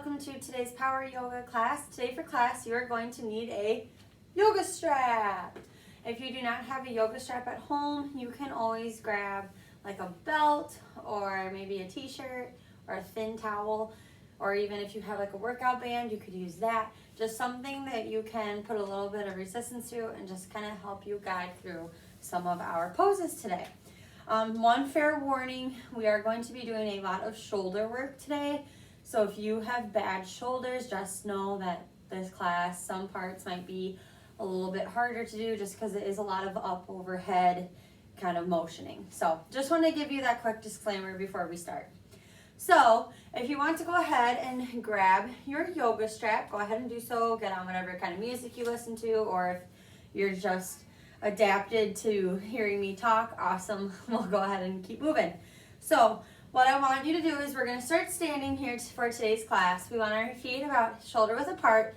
welcome to today's Power Yoga class. Today for class, you are going to need a yoga strap. If you do not have a yoga strap at home, you can always grab like a belt or maybe a t-shirt or a thin towel, or even if you have like a workout band, you could use that. Just something that you can put a little bit of resistance to and just kind of help you guide through some of our poses today. One fair warning, we are going to be doing a lot of shoulder work today. So if you have bad shoulders, just know that this class, some parts might be a little bit harder to do just because it is a lot of up overhead kind of motioning. So just want to give you that quick disclaimer before we start. So if you want to go ahead and grab your yoga strap, go ahead and do so. Get on whatever kind of music you listen to, or if you're just adapted to hearing me talk, awesome. We'll go ahead and keep moving. So what I want you to do is we're going to start standing here for today's class. We want our feet about shoulder width apart.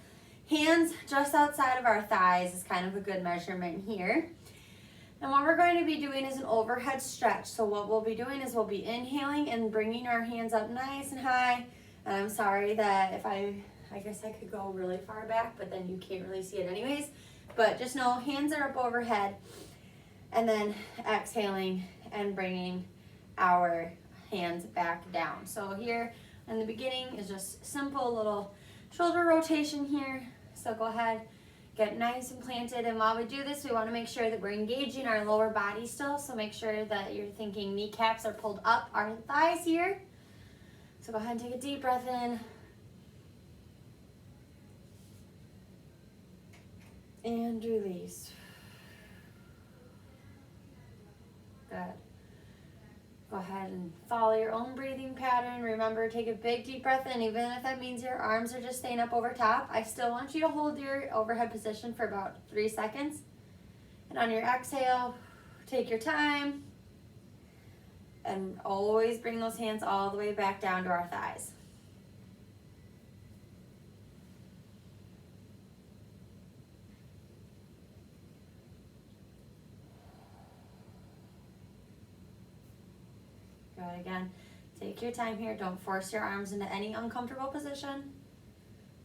Hands just outside of our thighs is kind of a good measurement here. And what we're going to be doing is an overhead stretch. So what we'll be doing is we'll be inhaling and bringing our hands up nice and high. And I'm sorry that if I guess I could go really far back, but then you can't really see it anyways. But just know hands are up overhead. And then exhaling and bringing our hands back down. So here in the beginning is just simple little shoulder rotation here. So go ahead, get nice and planted. And while we do this, we want to make sure that we're engaging our lower body still. So make sure that you're thinking kneecaps are pulled up our thighs here. So go ahead and take a deep breath in. And release. Good. Go ahead and follow your own breathing pattern. Remember, take a big deep breath in, even if that means your arms are just staying up over top. I still want you to hold your overhead position for about 3 seconds. And on your exhale, take your time. And always bring those hands all the way back down to our thighs. Good. Again, take your time here. Don't force your arms into any uncomfortable position.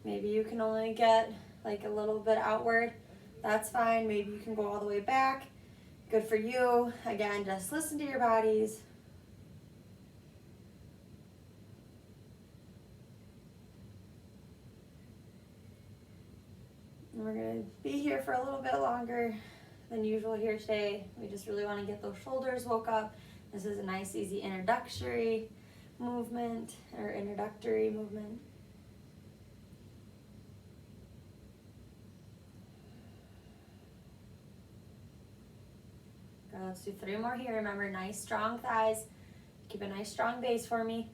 Maybe you can only get like a little bit outward. That's fine. Maybe you can go all the way back. Good for you. Again, just listen to your bodies. And we're going to be here for a little bit longer than usual here today. We just really want to get those shoulders woke up. This is a nice, easy introductory movement. Good, let's do 3 more here. Remember, nice, strong thighs. Keep a nice, strong base for me.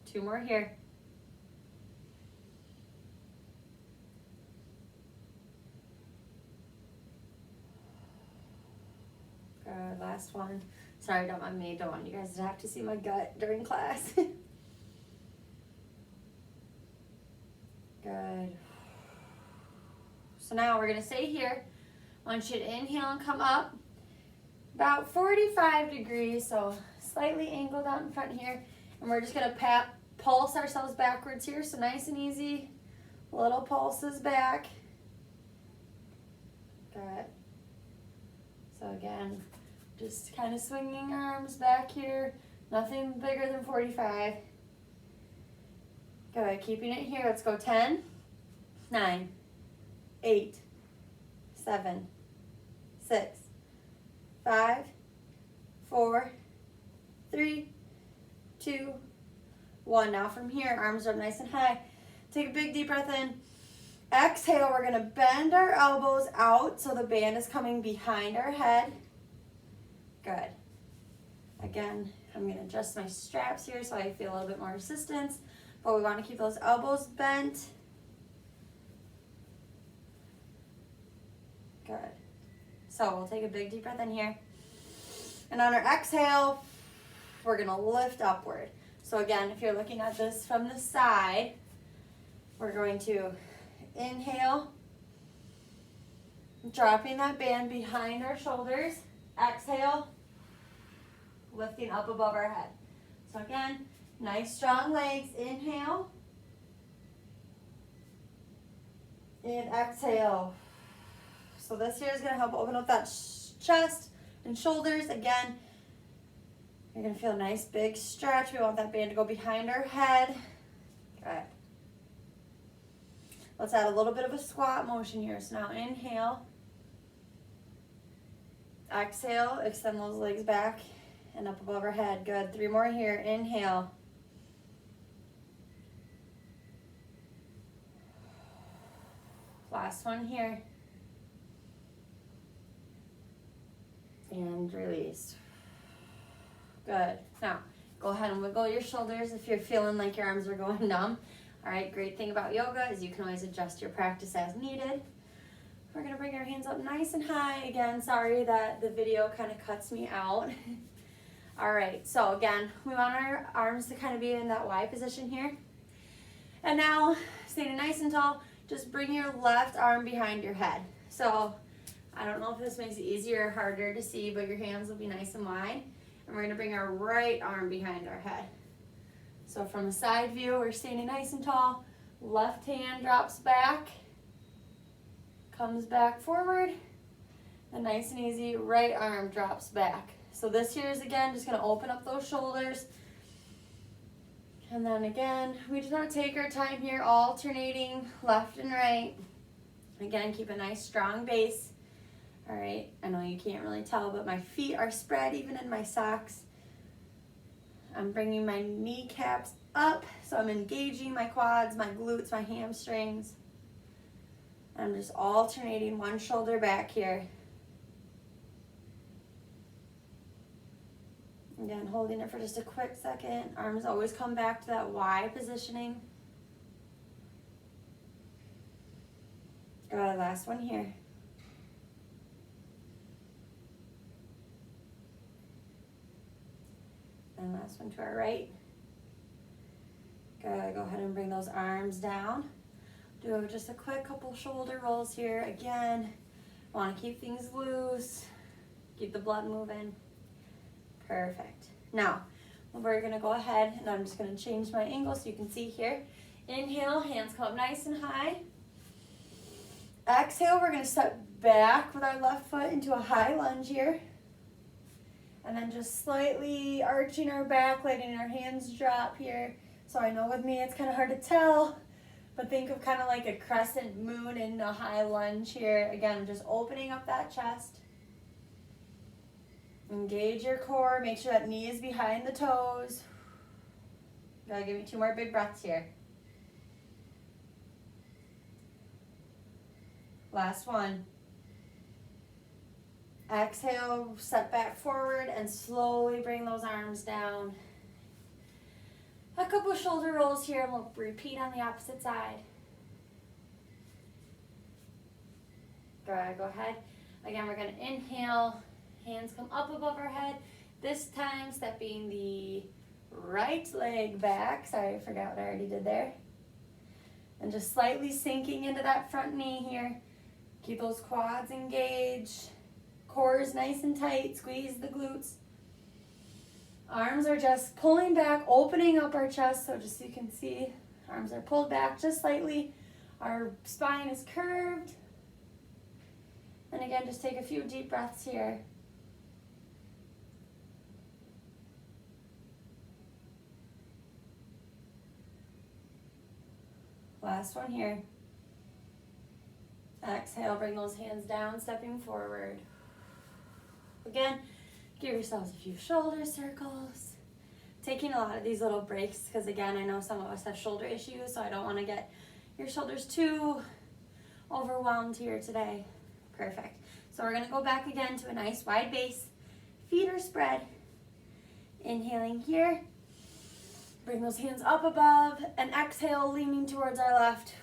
Two more here. Last one. Sorry, don't mind me. Don't want you guys to have to see my gut during class. Good. So now we're going to stay here. I want you to inhale and come up. About 45 degrees, so slightly angled out in front here. And we're just going to pulse ourselves backwards here. So nice and easy. Little pulses back. Good. So again, just kind of swinging arms back here. Nothing bigger than 45. Good, keeping it here. Let's go 10, 9, 8, 7, 6, 5, 4, 3, 2, 1. Now from here, arms up nice and high. Take a big deep breath in. Exhale, we're going to bend our elbows out so the band is coming behind our head. Good. Again, I'm going to adjust my straps here so I feel a little bit more resistance, but we want to keep those elbows bent. Good. So we'll take a big deep breath in here. And on our exhale, we're going to lift upward. So again, if you're looking at this from the side, we're going to inhale, dropping that band behind our shoulders. Exhale, lifting up above our head. So again, nice strong legs. Inhale. And exhale. So this here is going to help open up that chest and shoulders. Again, you're going to feel a nice big stretch. We want that band to go behind our head. Good. Let's add a little bit of a squat motion here. So now inhale. Exhale, extend those legs back and up above our head. Good. 3 more here. Inhale. Last one here. And release. Good. Now, go ahead and wiggle your shoulders if you're feeling like your arms are going numb. All right, great thing about yoga is you can always adjust your practice as needed. We're gonna bring our hands up nice and high. Again, sorry that the video kind of cuts me out. All right, so again, we want our arms to kind of be in that Y position here. And now, standing nice and tall, just bring your left arm behind your head. So, I don't know if this makes it easier or harder to see, but your hands will be nice and wide. And we're gonna bring our right arm behind our head. So from a side view, we're standing nice and tall. Left hand drops back, comes back forward, and nice and easy, right arm drops back. So this here is, again, just gonna open up those shoulders. And then again, we just wanna take our time here, alternating left and right. Again, keep a nice strong base. All right, I know you can't really tell, but my feet are spread even in my socks. I'm bringing my kneecaps up, so I'm engaging my quads, my glutes, my hamstrings. I'm just alternating one shoulder back here. Again, holding it for just a quick second. Arms always come back to that Y positioning. Good, last one here. And last one to our right. Good, go ahead and bring those arms down. Do just a quick couple shoulder rolls here. Again, want to keep things loose, keep the blood moving. Perfect. Now, we're gonna go ahead and I'm just gonna change my angle so you can see here. Inhale, hands come up nice and high. Exhale, we're gonna step back with our left foot into a high lunge here. And then just slightly arching our back, letting our hands drop here. So I know with me it's kind of hard to tell, but think of kind of like a crescent moon in a high lunge here. Again, just opening up that chest. Engage your core, make sure that knee is behind the toes. Gotta give me 2 more big breaths here. Last one. Exhale, step back forward and slowly bring those arms down. A couple shoulder rolls here and we'll repeat on the opposite side. Good, go ahead. Again, we're gonna inhale, hands come up above our head. This time, stepping the right leg back. Sorry, I forgot what I already did there. And just slightly sinking into that front knee here. Keep those quads engaged. Core is nice and tight, squeeze the glutes. Arms are just pulling back, opening up our chest, so just so you can see, arms are pulled back just slightly. Our spine is curved. And again, just take a few deep breaths here. Last one here. Exhale, bring those hands down, stepping forward. Again, give yourselves a few shoulder circles. Taking a lot of these little breaks because, again, I know some of us have shoulder issues, so I don't want to get your shoulders too overwhelmed here today. Perfect. So we're going to go back again to a nice wide base. Feet are spread. Inhaling here. Bring those hands up above and exhale, leaning towards our left.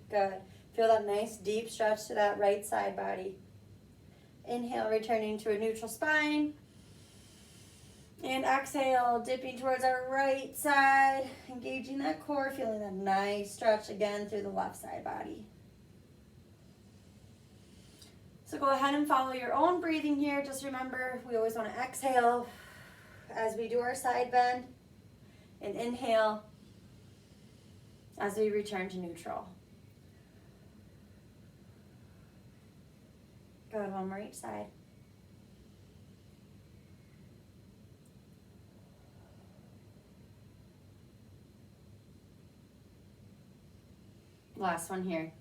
Good. Feel that nice deep stretch to that right side body. Inhale, returning to a neutral spine. And exhale, dipping towards our right side, engaging that core, feeling that nice stretch again through the left side body. So go ahead and follow your own breathing here. Just remember, we always want to exhale as we do our side bend and inhale as we return to neutral. Good, one more each side. Last one here.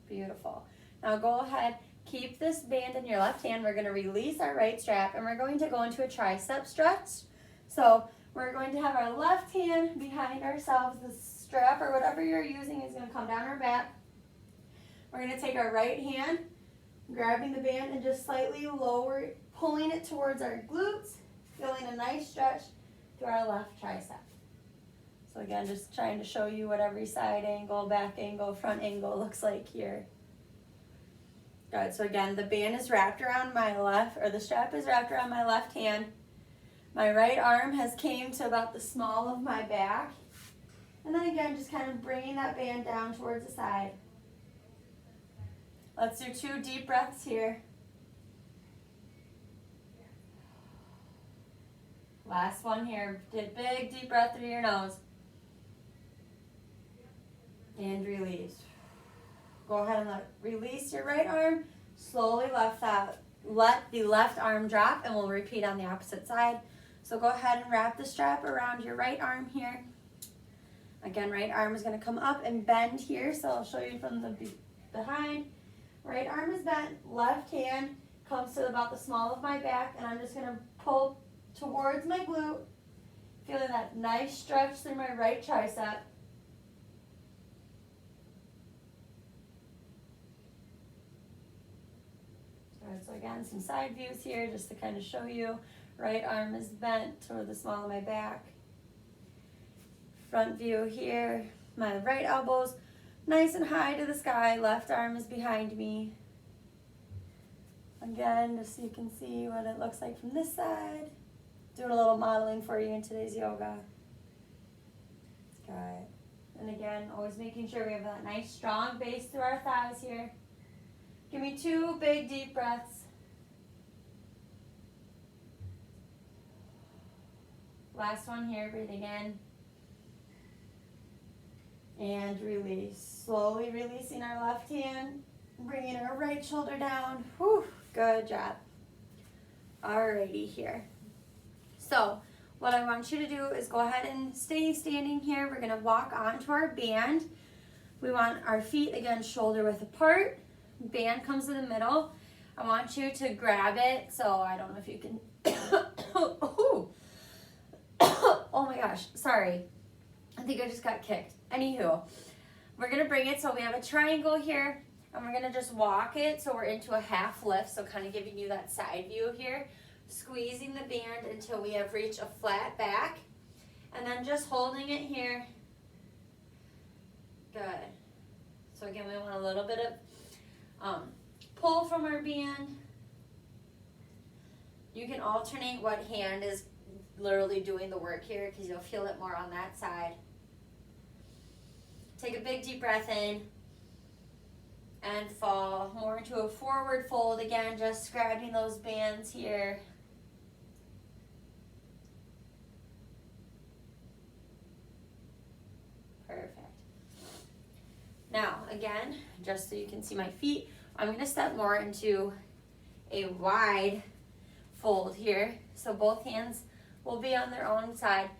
Beautiful. Now go ahead, keep this band in your left hand. We're going to release our right strap and we're going to go into a tricep stretch. So we're going to have our left hand behind ourselves. The strap or whatever you're using is going to come down our back. We're going to take our right hand, grabbing the band and just slightly lower, pulling it towards our glutes, feeling a nice stretch through our left tricep. So again, just trying to show you what every side angle, back angle, front angle looks like here. Good, so again, the band is wrapped around my left, or the strap is wrapped around my left hand. My right arm has came to about the small of my back. And then again, just kind of bringing that band down towards the side. Let's do 2 deep breaths here. Last one here. Get big deep breath through your nose. And release. Go ahead and release your right arm. Slowly let the left arm drop, and we'll repeat on the opposite side. So go ahead and wrap the strap around your right arm here. Again, right arm is going to come up and bend here. So I'll show you from the behind. Right arm is bent. Left hand comes to about the small of my back, and I'm just going to pull towards my glute. Feeling that nice stretch through my right tricep. So again, some side views here just to kind of show you. Right arm is bent toward the small of my back. Front view here. My right elbow's nice and high to the sky. Left arm is behind me. Again, just so you can see what it looks like from this side. Doing a little modeling for you in today's yoga. Good. And again, always making sure we have that nice strong base through our thighs here. Give me 2 big deep breaths. Last one here, breathing in. And release. Slowly releasing our left hand, bringing our right shoulder down. Whew, good job. Alrighty here. So what I want you to do is go ahead and stay standing here. We're gonna walk onto our band. We want our feet, again, shoulder width apart. Band comes in the middle. I want you to grab it. So I don't know if you can. Oh my gosh, sorry. I think I just got kicked. Anywho, we're gonna bring it so we have a triangle here, and we're gonna just walk it so we're into a half lift. So kind of giving you that side view here. Squeezing the band until we have reached a flat back, and then just holding it here. Good. So again, we want a little bit of pull from our band. You can alternate what hand is literally doing the work here because you'll feel it more on that side. Take a big deep breath in and fall more into a forward fold. Again, just grabbing those bands here. Perfect. Now, again, just so you can see my feet, I'm going to step more into a wide fold here. So both hands will be on their own side.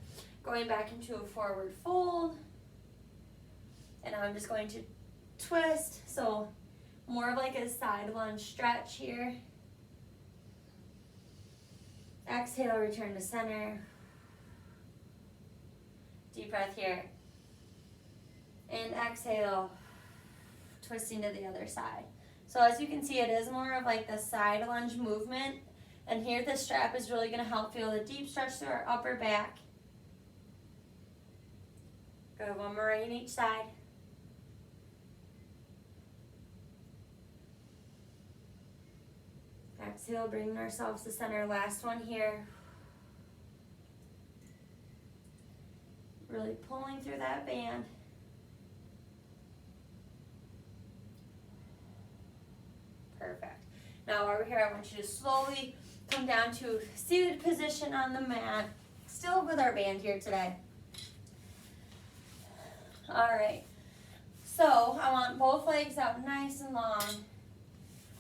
Going back into a forward fold. And I'm just going to twist. So more of like a side lunge stretch here. Exhale, return to center. Deep breath here. And exhale, twisting to the other side. So as you can see, it is more of like the side lunge movement. And here the strap is really going to help feel the deep stretch through our upper back. Go one more right in each side. Exhale, bringing ourselves to center. Last one here. Really pulling through that band. Now over here, I want you to slowly come down to seated position on the mat. Still with our band here today. All right. So I want both legs out nice and long.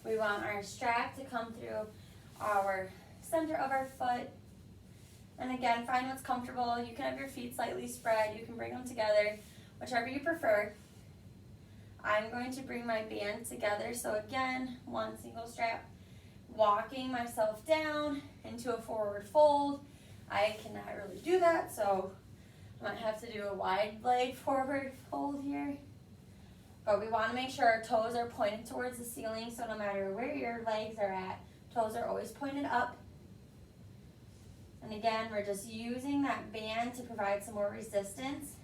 We want our strap to come through our center of our foot. And again, find what's comfortable. You can have your feet slightly spread. You can bring them together, whichever you prefer. I'm going to bring my band together. So again, one single strap, walking myself down into a forward fold. I cannot really do that, so I might have to do a wide leg forward fold here. But we want to make sure our toes are pointed towards the ceiling, so no matter where your legs are at, toes are always pointed up. And again, we're just using that band to provide some more resistance.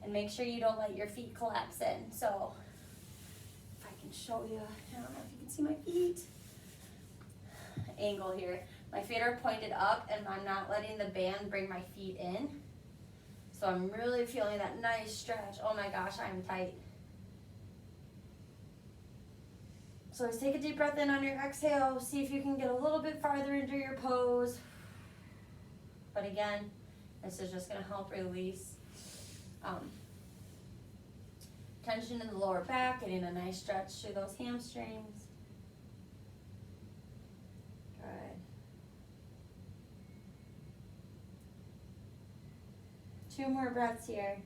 And make sure you don't let your feet collapse in. So, if I can show you, I don't know if you can see my feet. Angle here. My feet are pointed up and I'm not letting the band bring my feet in. So I'm really feeling that nice stretch. Oh my gosh, I'm tight. So just take a deep breath in on your exhale. See if you can get a little bit farther into your pose. But again, this is just going to help release tension in the lower back, getting a nice stretch through those hamstrings. Good. 2 more breaths here.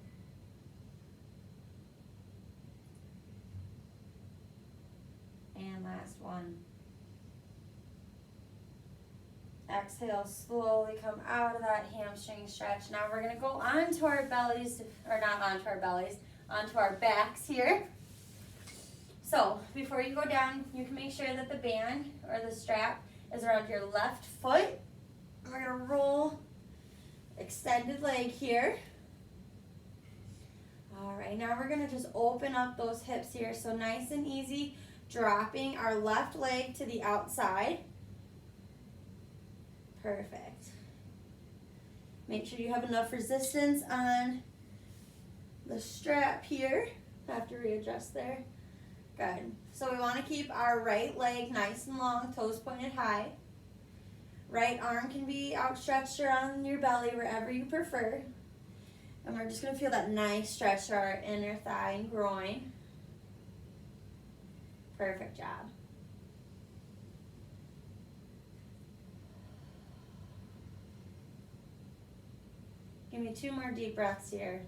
And last one. Exhale, slowly come out of that hamstring stretch. Now we're gonna go onto our bellies, or not onto our bellies, onto our backs here. So before you go down, you can make sure that the band or the strap is around your left foot. We're gonna roll, extended leg here. All right, now we're gonna just open up those hips here. So nice and easy, dropping our left leg to the outside. Perfect. Make sure you have enough resistance on the strap here. Have to readjust there. Good. So we want to keep our right leg nice and long, toes pointed high. Right arm can be outstretched or on your belly, wherever you prefer. And we're just going to feel that nice stretch to our inner thigh and groin. Perfect job. Give me 2 more deep breaths here.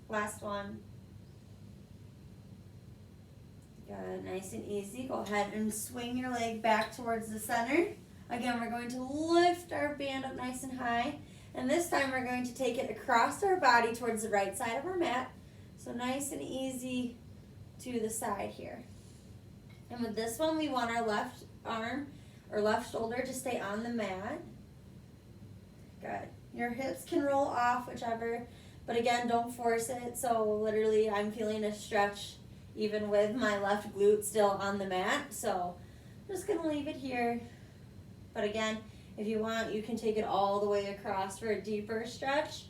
Last one. Good, nice and easy. Go ahead and swing your leg back towards the center. Again, we're going to lift our band up nice and high. And this time we're going to take it across our body towards the right side of our mat. So nice and easy to the side here. And with this one, we want our left arm or left shoulder to stay on the mat. Good. Your hips can roll off, whichever, but again, don't force it. So literally, I'm feeling a stretch even with my left glute still on the mat. So I'm just gonna leave it here. But again, if you want, you can take it all the way across for a deeper stretch.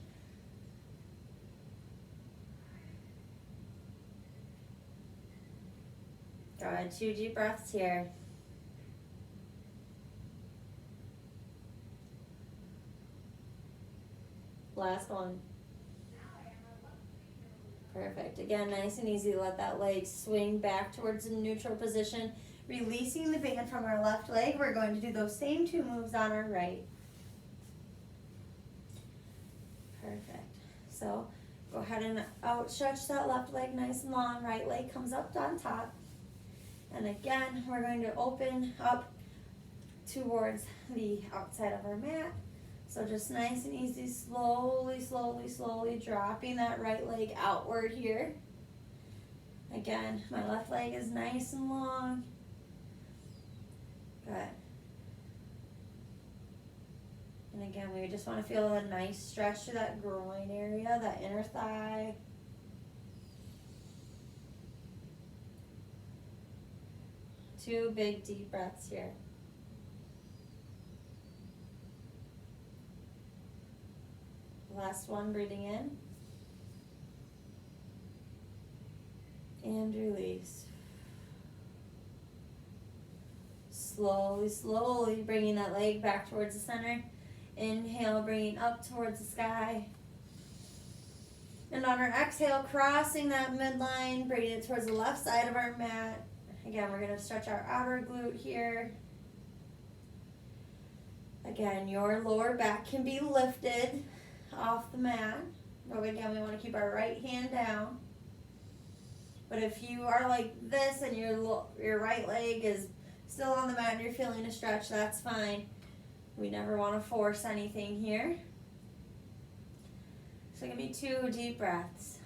Good, 2 deep breaths here. Last one. Perfect. Again, nice and easy. Let that leg swing back towards the neutral position. Releasing the band from our left leg. We're going to do those same 2 moves on our right. Perfect. So go ahead and outstretch that left leg nice and long. Right leg comes up on top. And again, we're going to open up towards the outside of our mat. So just nice and easy, slowly, slowly, slowly dropping that right leg outward here. Again, my left leg is nice and long. Good. And again, we just want to feel a nice stretch to that groin area, that inner thigh. Two big deep breaths here. Last one, breathing in. And release. Slowly, slowly bringing that leg back towards the center. Inhale, bringing up towards the sky. And on our exhale, crossing that midline, bringing it towards the left side of our mat. Again, we're going to stretch our outer glute here. Again, your lower back can be lifted off the mat. But again, we want to keep our right hand down. But if you are like this and your right leg is still on the mat and you're feeling a stretch, that's fine. We never want to force anything here. So give me 2 deep breaths.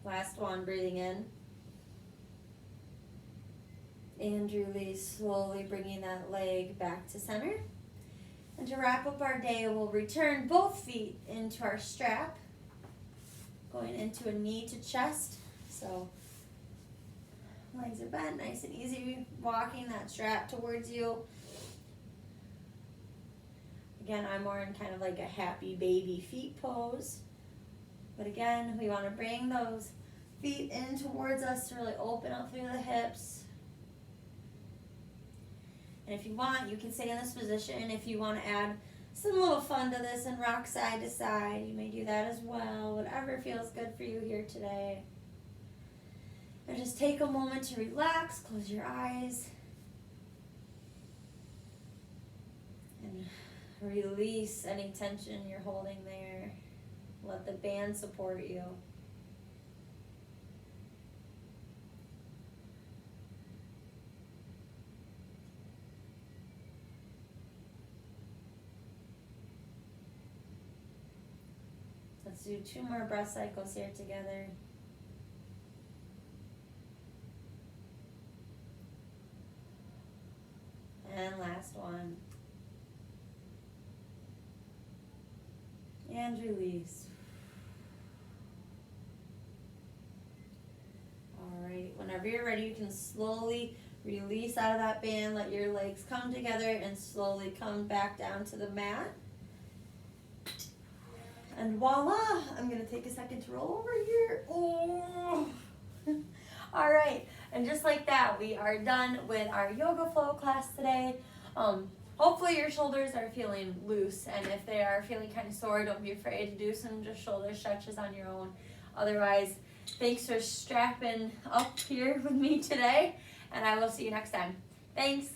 Last one, breathing in. And release, slowly bringing that leg back to center. And to wrap up our day, we'll return both feet into our strap. Going into a knee to chest. So legs are bent, nice and easy. Walking that strap towards you. Again, I'm more in kind of like a happy baby feet pose. But again, we want to bring those feet in towards us to really open up through the hips. And if you want, you can stay in this position. If you want to add some little fun to this and rock side to side, you may do that as well. Whatever feels good for you here today. And just take a moment to relax, close your eyes. And release any tension you're holding there. Let the band support you. Let's do 2 more breath cycles here together. And last one. And release. Alright, whenever you're ready, you can slowly release out of that band, let your legs come together and slowly come back down to the mat. And voila, I'm going to take a second to roll over here. Oh. All right, and just like that, we are done with our yoga flow class today. Hopefully your shoulders are feeling loose, and if they are feeling kind of sore, don't be afraid to do some just shoulder stretches on your own. Otherwise, thanks for strapping up here with me today, and I will see you next time. Thanks.